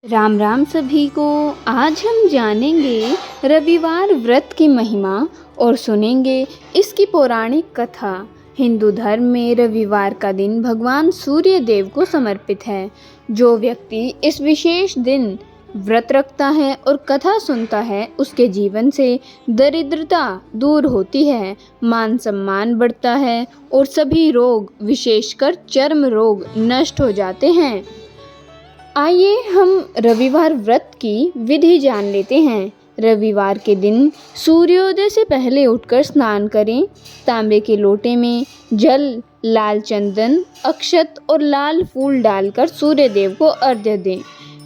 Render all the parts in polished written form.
राम राम सभी को। आज हम जानेंगे रविवार व्रत की महिमा और सुनेंगे इसकी पौराणिक कथा। हिंदू धर्म में रविवार का दिन भगवान सूर्य देव को समर्पित है। जो व्यक्ति इस विशेष दिन व्रत रखता है और कथा सुनता है, उसके जीवन से दरिद्रता दूर होती है, मान सम्मान बढ़ता है और सभी रोग, विशेषकर चर्म रोग, नष्ट हो जाते हैं। आइए हम रविवार व्रत की विधि जान लेते हैं। रविवार के दिन सूर्योदय से पहले उठकर स्नान करें। तांबे के लोटे में जल, लाल चंदन, अक्षत और लाल फूल डालकर सूर्य देव को अर्घ्य दें।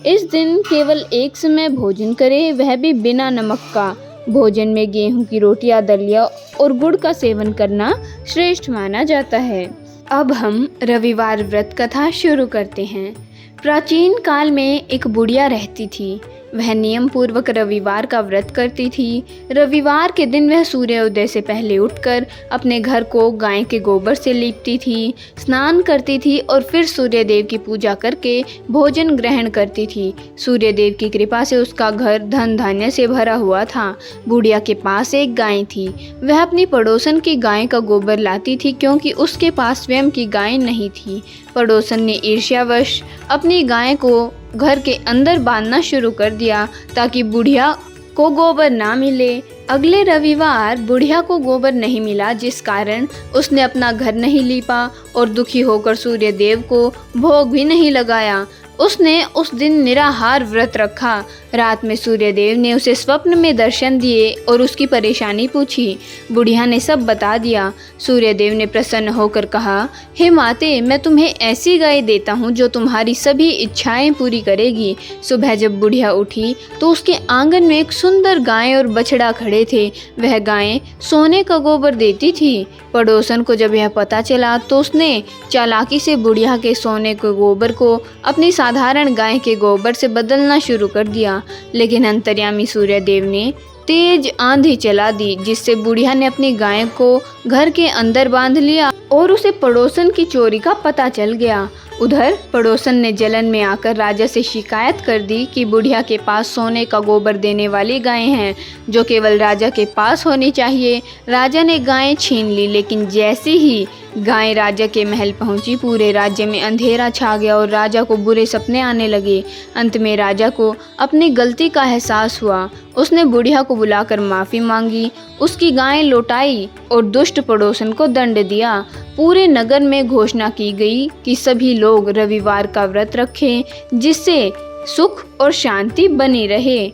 इस दिन केवल एक समय भोजन करें, वह भी बिना नमक का। भोजन में गेहूं की रोटियां, दलिया और गुड़ का सेवन करना श्रेष्ठ माना जाता है। अब हम रविवार व्रत कथा शुरू करते हैं। प्राचीन काल में एक बुढ़िया रहती थी। वह नियम पूर्वक रविवार का व्रत करती थी। रविवार के दिन वह सूर्योदय से पहले उठकर अपने घर को गाय के गोबर से लीपती थी, स्नान करती थी और फिर सूर्य देव की पूजा करके भोजन ग्रहण करती थी। सूर्य देव की कृपा से उसका घर धन धान्य से भरा हुआ था। बुढ़िया के पास एक गाय थी। वह अपनी पड़ोसन की गाय का गोबर लाती थी क्योंकि उसके पास स्वयं की गाय नहीं थी। पड़ोसन ने ईर्ष्यावश अपनी गाय को घर के अंदर बांधना शुरू कर दिया ताकि बुढ़िया को गोबर ना मिले। अगले रविवार बुढ़िया को गोबर नहीं मिला, जिस कारण उसने अपना घर नहीं लीपा और दुखी होकर सूर्य देव को भोग भी नहीं लगाया। उसने उस दिन निराहार व्रत रखा। रात में सूर्य देव ने उसे स्वप्न में दर्शन दिए और उसकी परेशानी पूछी। बुढ़िया ने सब बता दिया। सूर्य देव ने प्रसन्न होकर कहा, हे माते, मैं तुम्हें ऐसी गाय देता हूँ जो तुम्हारी सभी इच्छाएं पूरी करेगी। सुबह जब बुढ़िया उठी तो उसके आंगन में एक सुंदर गाय और बछड़ा खड़े थे। वह गाय सोने का गोबर देती थी। पड़ोसन को जब यह पता चला तो उसने चालाकी से बुढ़िया के सोने के गोबर को अपनी साधारण गाय के गोबर से बदलना शुरू कर दिया। लेकिन अंतर्यामी सूर्य देव ने तेज आंधी चला दी, जिससे बुढ़िया ने अपनी गाय को घर के अंदर बांध लिया और उसे पड़ोसन की चोरी का पता चल गया। उधर पड़ोसन ने जलन में आकर राजा से शिकायत कर दी कि बुढ़िया के पास सोने का गोबर देने वाली गाय हैं, जो केवल राजा के पास होनी चाहिए। राजा ने गाय छीन ली, लेकिन जैसे ही गाय राजा के महल पहुंची, पूरे राज्य में अंधेरा छा गया और राजा को बुरे सपने आने लगे। अंत में राजा को अपनी गलती का एहसास हुआ। उसने बुढ़िया को बुलाकर माफ़ी मांगी, उसकी गाय लौटाई और दुष्ट पड़ोसन को दंड दिया। पूरे नगर में घोषणा की गई कि सभी लोग रविवार का व्रत रखें, जिससे सुख और शांति बनी रहे।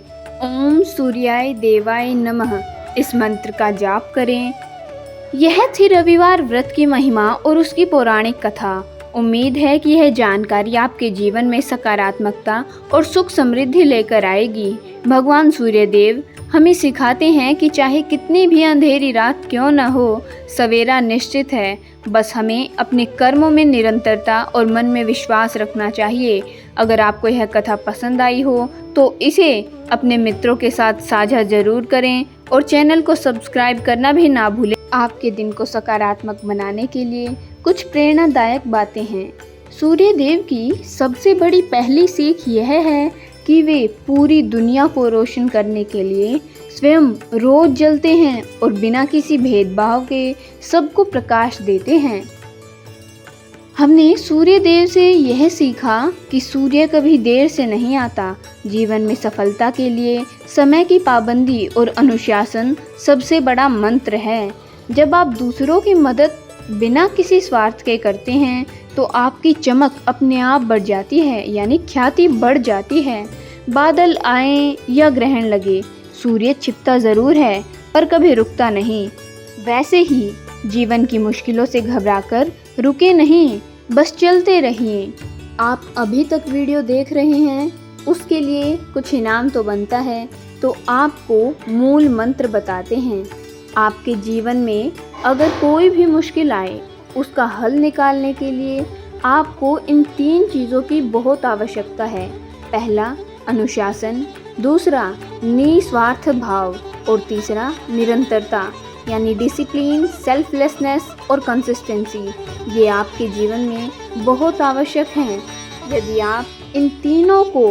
ओम सूर्याय देवाय नमः इस मंत्र का जाप करें। यह थी रविवार व्रत की महिमा और उसकी पौराणिक कथा। उम्मीद है कि यह जानकारी आपके जीवन में सकारात्मकता और सुख समृद्धि लेकर आएगी। भगवान सूर्य देव हमें सिखाते हैं कि चाहे कितनी भी अंधेरी रात क्यों न हो, सवेरा निश्चित है। बस हमें अपने कर्मों में निरंतरता और मन में विश्वास रखना चाहिए। अगर आपको यह कथा पसंद आई हो तो इसे अपने मित्रों के साथ साझा जरूर करें और चैनल को सब्सक्राइब करना भी ना भूलें। आपके दिन को सकारात्मक बनाने के लिए कुछ प्रेरणादायक बातें हैं। सूर्य देव की सबसे बड़ी पहली सीख यह है कि वे पूरी दुनिया को रोशन करने के लिए स्वयं रोज जलते हैं और बिना किसी भेदभाव के सबको प्रकाश देते हैं। हमने सूर्य देव से यह सीखा कि सूर्य कभी देर से नहीं आता। जीवन में सफलता के लिए समय की पाबंदी और अनुशासन सबसे बड़ा मंत्र है। जब आप दूसरों की मदद बिना किसी स्वार्थ के करते हैं तो आपकी चमक अपने आप बढ़ जाती है, यानी ख्याति बढ़ जाती है। बादल आए या ग्रहण लगे, सूर्य छिपता ज़रूर है पर कभी रुकता नहीं। वैसे ही जीवन की मुश्किलों से घबराकर रुके नहीं, बस चलते रहिए। आप अभी तक वीडियो देख रहे हैं, उसके लिए कुछ इनाम तो बनता है। तो आपको मूल मंत्र बताते हैं। आपके जीवन में अगर कोई भी मुश्किल आए, उसका हल निकालने के लिए आपको इन 3 चीज़ों की बहुत आवश्यकता है। पहला, अनुशासन, दूसरा निस्वार्थ भाव और तीसरा निरंतरता, यानी डिसिप्लिन, सेल्फलेसनेस और कंसिस्टेंसी। ये आपके जीवन में बहुत आवश्यक हैं। यदि आप इन तीनों को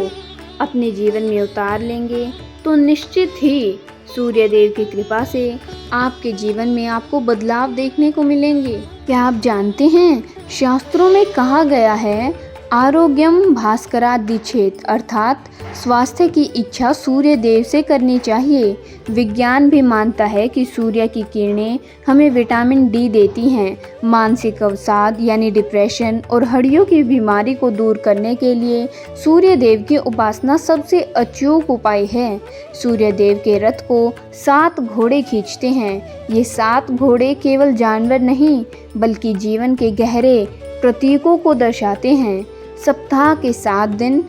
अपने जीवन में उतार लेंगे तो निश्चित ही सूर्यदेव की कृपा से आपके जीवन में आपको बदलाव देखने को मिलेंगे। क्या आप जानते हैं, शास्त्रों में कहा गया है, आरोग्यम भास्करादिच्छेत, अर्थात स्वास्थ्य की इच्छा सूर्य देव से करनी चाहिए। विज्ञान भी मानता है कि सूर्य की किरणें हमें विटामिन डी देती हैं। मानसिक अवसाद यानी डिप्रेशन और हड्डियों की बीमारी को दूर करने के लिए सूर्य देव की उपासना सबसे अचूक उपाय है। सूर्य देव के रथ को 7 घोड़े खींचते हैं। ये 7 घोड़े केवल जानवर नहीं बल्कि जीवन के गहरे प्रतीकों को दर्शाते हैं। सप्ताह के 7 दिन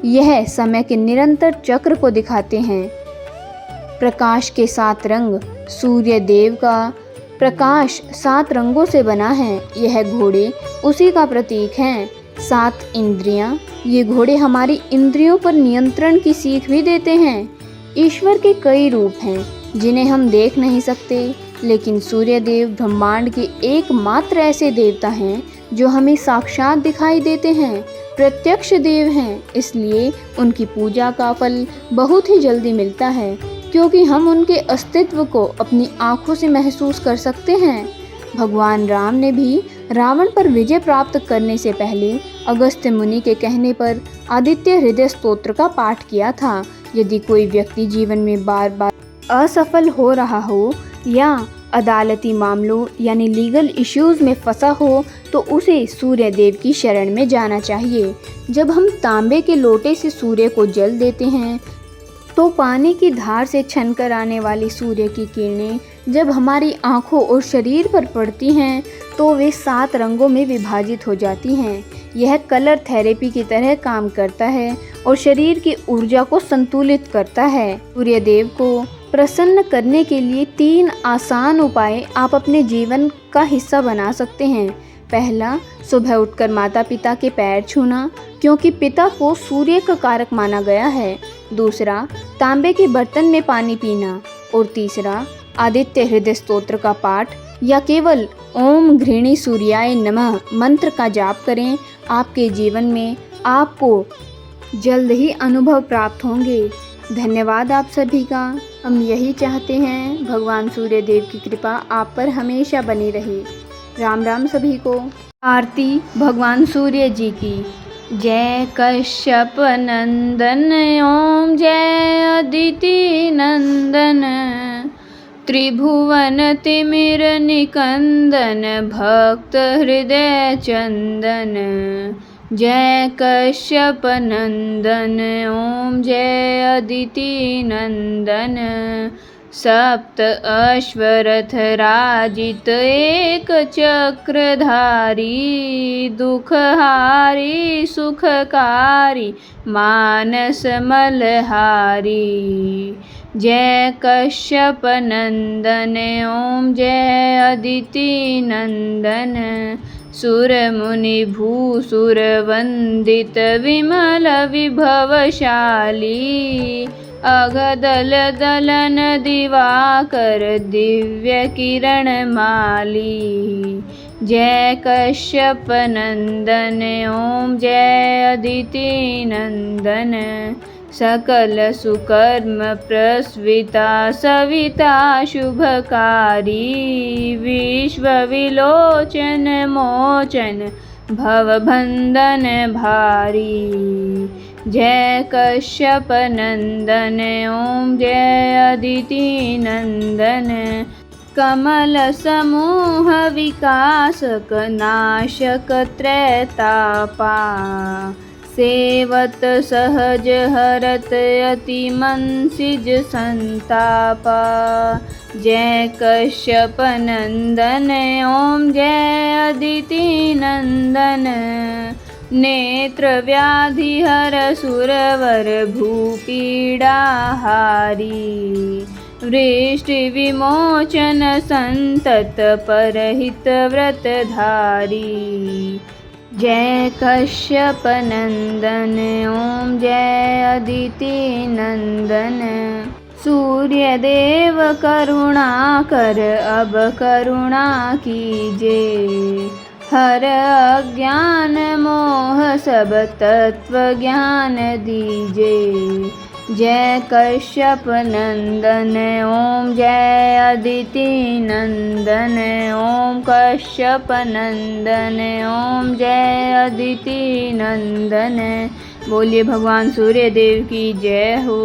यह समय के निरंतर चक्र को दिखाते हैं। प्रकाश के 7 रंग, सूर्य देव का प्रकाश 7 रंगों से बना है। यह घोड़े उसी का प्रतीक हैं। 7 इंद्रियां, ये घोड़े हमारी इंद्रियों पर नियंत्रण की सीख भी देते हैं। ईश्वर के कई रूप हैं जिन्हें हम देख नहीं सकते, लेकिन सूर्यदेव ब्रह्मांड के एकमात्र ऐसे देवता हैं जो हमें साक्षात दिखाई देते हैं, प्रत्यक्ष देव हैं। इसलिए उनकी पूजा का फल बहुत ही जल्दी मिलता है, क्योंकि हम उनके अस्तित्व को अपनी आँखों से महसूस कर सकते हैं। भगवान राम ने भी रावण पर विजय प्राप्त करने से पहले अगस्त्य मुनि के कहने पर आदित्य हृदय स्तोत्र का पाठ किया था। यदि कोई व्यक्ति जीवन में बार बार असफल हो रहा हो या अदालती मामलों यानी लीगल इश्यूज में फंसा हो तो उसे सूर्य देव की शरण में जाना चाहिए। जब हम तांबे के लोटे से सूर्य को जल देते हैं तो पानी की धार से छनकर आने वाली सूर्य की किरणें जब हमारी आँखों और शरीर पर पड़ती हैं तो वे 7 रंगों में विभाजित हो जाती हैं। यह कलर थेरेपी की तरह काम करता है और शरीर की ऊर्जा को संतुलित करता है। सूर्य देव को प्रसन्न करने के लिए 3 आसान उपाय आप अपने जीवन का हिस्सा बना सकते हैं। पहला, सुबह उठकर माता पिता के पैर छूना, क्योंकि पिता को सूर्य का कारक माना गया है। दूसरा, तांबे के बर्तन में पानी पीना। और तीसरा, आदित्य हृदय स्तोत्र का पाठ या केवल ओम घृणी सूर्याय नमः मंत्र का जाप करें। आपके जीवन में आपको जल्द ही अनुभव प्राप्त होंगे। धन्यवाद आप सभी का। हम यही चाहते हैं भगवान सूर्य देव की कृपा आप पर हमेशा बनी रहे। राम राम सभी को। आरती भगवान सूर्य जी की। जय कश्यप नंदन ओम जय अदिति नंदन, त्रिभुवन तिमिर निकंदन भक्त हृदय चंदन। जय कश्यप नंदन ओम जय अदिति नंदन, सप्त अश्वरथ राजित एक चक्रधारी, दुखहारी सुखकारी मानस मलहारी। जय कश्यप नंदन ओम जय अदिति नंदन, सुर मुनि भूसुर वंदित विमल विभवशाली, अगदल दलन दिवाकर दिव्य किरण माली। जय कश्यप नंदन ओम जय अदिति नंदन, सकल सुकर्म प्रस्विता सविता शुभकारी, विश्व विलोचन मोचन भवबंधन भारी। जय कश्यप नंदन ओम जय अदिति नंदन, कमल समूह विकासक नाशक त्रैतापा, सेवत सहज हरत अति मनसिज संतापा। जय कश्यप नंदन ओम जय अदिति नंदन, नेत्र व्याधि हर सुरवर भूपीड़ा हारी, वृष्टि विमोचन संतत परहित व्रतधारी। जय कश्यप नंदन ओम जय अदिति नंदन, सूर्य देव करुणा कर अब करुणा कीजे, हर अज्ञान मोह सब तत्व ज्ञान दीजे। जय कश्यप नंदन ओम जय अदिति नंदन ओम कश्यप नंदन ओम जय अदिति नंदन। बोलिए भगवान सूर्य देव की जय हो।